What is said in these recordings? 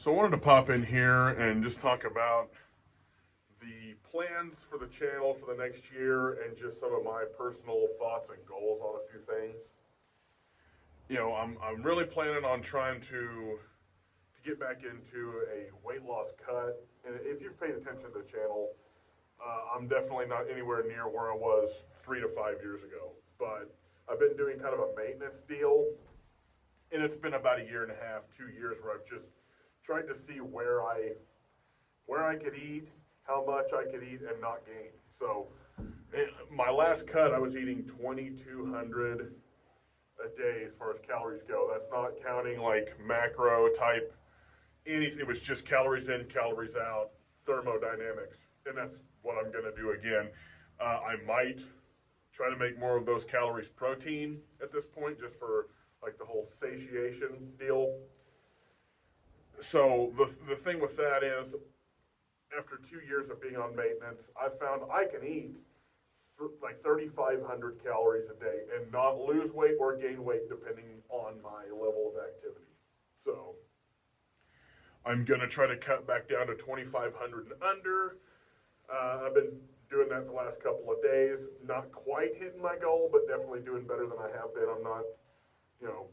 So I wanted to pop in here and just talk about the plans for the channel for the next year and just some of my personal thoughts and goals on a few things. I'm really planning on trying to get back into a weight loss cut. And if you've paid attention to the channel, I'm definitely not anywhere near where I was 3 to 5 years ago. But I've been doing kind of a maintenance deal, and it's been about a year and a half, 2 years, where I've just tried to see where I could eat, how much I could eat, and not gain. So, my last cut, I was eating 2,200 a day as far as calories go. That's not counting like macro type anything. It was just calories in, calories out, thermodynamics, and that's what I'm gonna do again. I might try to make more of those calories protein at this point, just for like the whole satiation deal. So the thing with that is, after 2 years of being on maintenance, I found I can eat like 3,500 calories a day and not lose weight or gain weight depending on my level of activity. So I'm going to try to cut back down to 2,500 and under. I've been doing that the last couple of days. Not quite hitting my goal, but definitely doing better than I have been. I'm not,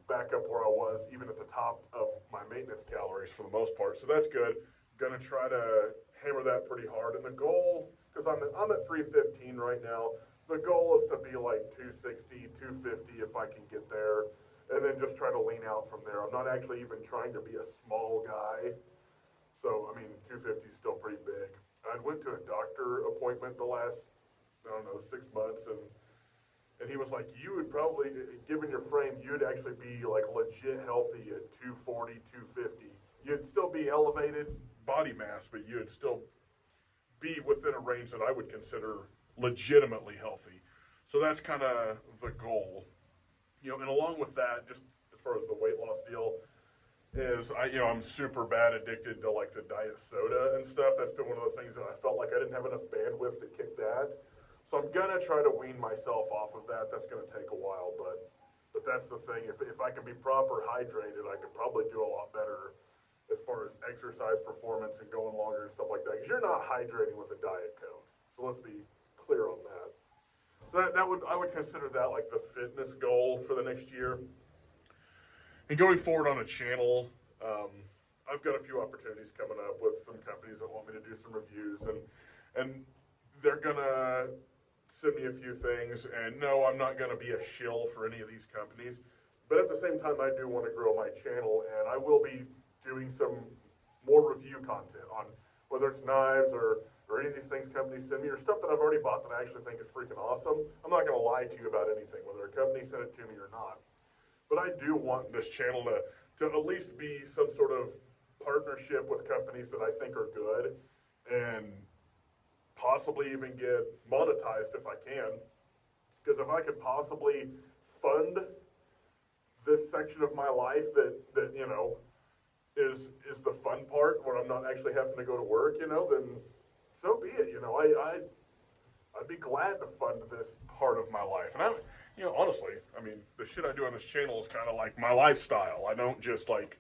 back up where I was, even at the top of my maintenance calories for the most part. So that's good. Gonna try to hammer that pretty hard. And the goal, because I'm at 315 right now, the goal is to be like 260, 250 if I can get there. And then just try to lean out from there. I'm not actually even trying to be a small guy. So, 250 is still pretty big. I went to a doctor appointment the last, 6 months, and he was like, you would probably, given your frame, you'd actually be like legit healthy at 240, 250. You'd still be elevated body mass, but you'd still be within a range that I would consider legitimately healthy. So that's kind of the goal. And along with that, just as far as the weight loss deal, is I'm super bad addicted to like the diet soda and stuff. That's been one of those things that I felt like I didn't have enough bandwidth to kick that. So I'm gonna try to wean myself off of that. That's gonna take a while, but that's the thing. If I can be proper hydrated, I could probably do a lot better as far as exercise performance and going longer and stuff like that. Because you're not hydrating with a Diet Coke. So let's be clear on that. So I would consider that like the fitness goal for the next year. And going forward on the channel, I've got a few opportunities coming up with some companies that want me to do some reviews, and they're gonna send me a few things. And no, I'm not gonna be a shill for any of these companies, but at the same time, I do want to grow my channel, and I will be doing some more review content on whether it's knives or any of these things companies send me, or stuff that I've already bought that I actually think is freaking awesome. I'm not gonna lie to you about anything, whether a company sent it to me or not. But I do want this channel to at least be some sort of partnership with companies that I think are good, and possibly even get monetized if I can. Because if I could possibly fund this section of my life that is the fun part, where I'm not actually having to go to work, then so be it. I'd be glad to fund this part of my life. And honestly, the shit I do on this channel is kind of like my lifestyle. I don't just like,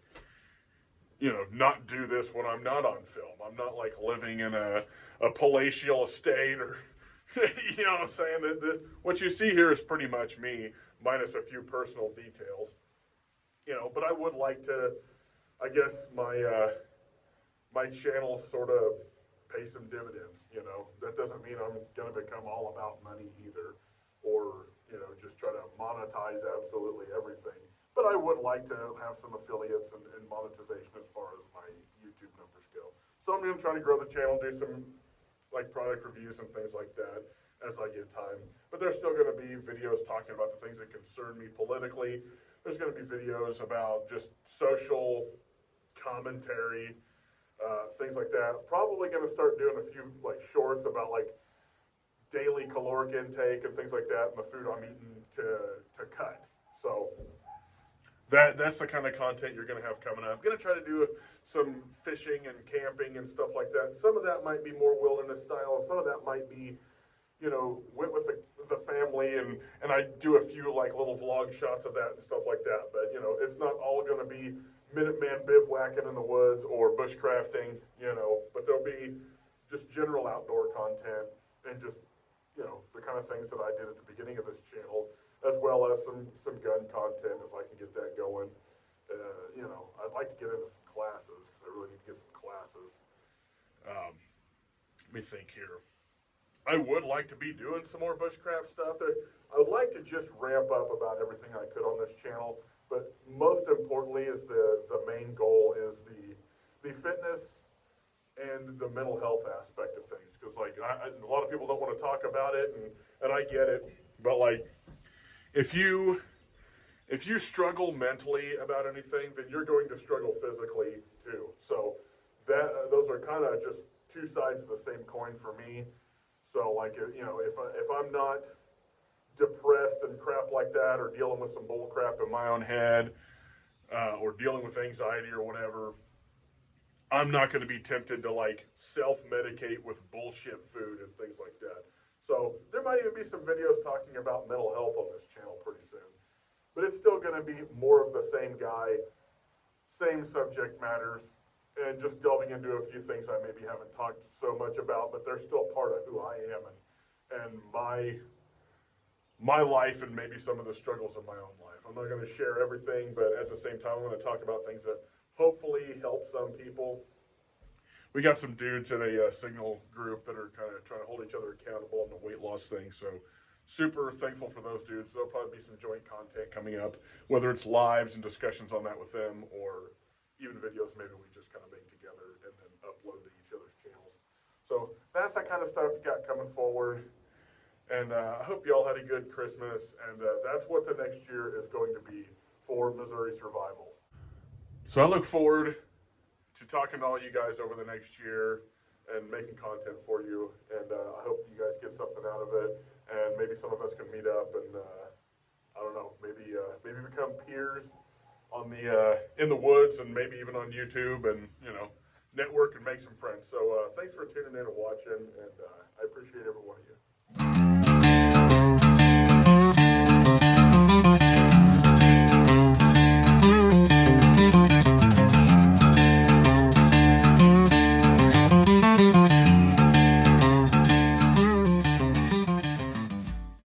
not do this when I'm not on film. I'm not like living in a palatial estate or, you know what I'm saying? What you see here is pretty much me, minus a few personal details. But I would like to, I guess my channel sort of pay some dividends. That doesn't mean I'm going to become all about money either, or just try to monetize absolutely everything. But I would like to have some affiliates and monetization as far as my YouTube numbers go. So I'm going to try to grow the channel, do some like product reviews and things like that as I get time. But there's still going to be videos talking about the things that concern me politically. There's going to be videos about just social commentary, things like that. Probably going to start doing a few like shorts about like daily caloric intake and things like that, and the food I'm eating to cut. So that's the kind of content you're going to have coming up. I'm going to try to do some fishing and camping and stuff like that. Some of that might be more wilderness style. Some of that might be, went with the family, and I do a few like little vlog shots of that and stuff like that. But it's not all going to be Minuteman bivouacking in the woods or bushcrafting, you know, but there'll be just general outdoor content and just, you know, the kind of things that I did at the beginning of this channel, as well as some gun content if I can get that going. You know, I'd like to get into some classes because I really need to get some classes. Let me think here. I would like to be doing some more bushcraft stuff. I would like to just ramp up about everything I could on this channel, but most importantly is the main goal is the fitness and the mental health aspect of things. Because like a lot of people don't want to talk about it, and I get it, but like if you struggle mentally about anything, then you're going to struggle physically too. So those are kind of just two sides of the same coin for me. So like, you know, if I'm not depressed and crap like that, or dealing with some bull crap in my own head, or dealing with anxiety or whatever, I'm not going to be tempted to like self-medicate with bullshit food and things like that. So there might even be some videos talking about mental health on this channel pretty soon. But it's still going to be more of the same guy, same subject matters, and just delving into a few things I maybe haven't talked so much about, but they're still part of who I am and my life and maybe some of the struggles of my own life. I'm not going to share everything, but at the same time, I'm going to talk about things that hopefully help some people. We got some dudes in a Signal group that are kind of trying to hold each other accountable on the weight loss thing, so super thankful for those dudes. There'll probably be some joint content coming up, whether it's lives and discussions on that with them, or even videos maybe we just kind of make together and then upload to each other's channels. So that's that kind of stuff we got coming forward. And I hope y'all had a good Christmas, and that's what the next year is going to be for Missouri Survival. So I look forward to talking to all you guys over the next year and making content for you, and I hope you guys get something out of it, and maybe some of us can meet up and I don't know, maybe become peers on the in the woods, and maybe even on YouTube, and you know, network and make some friends. So thanks for tuning in and watching, and I appreciate every one of you.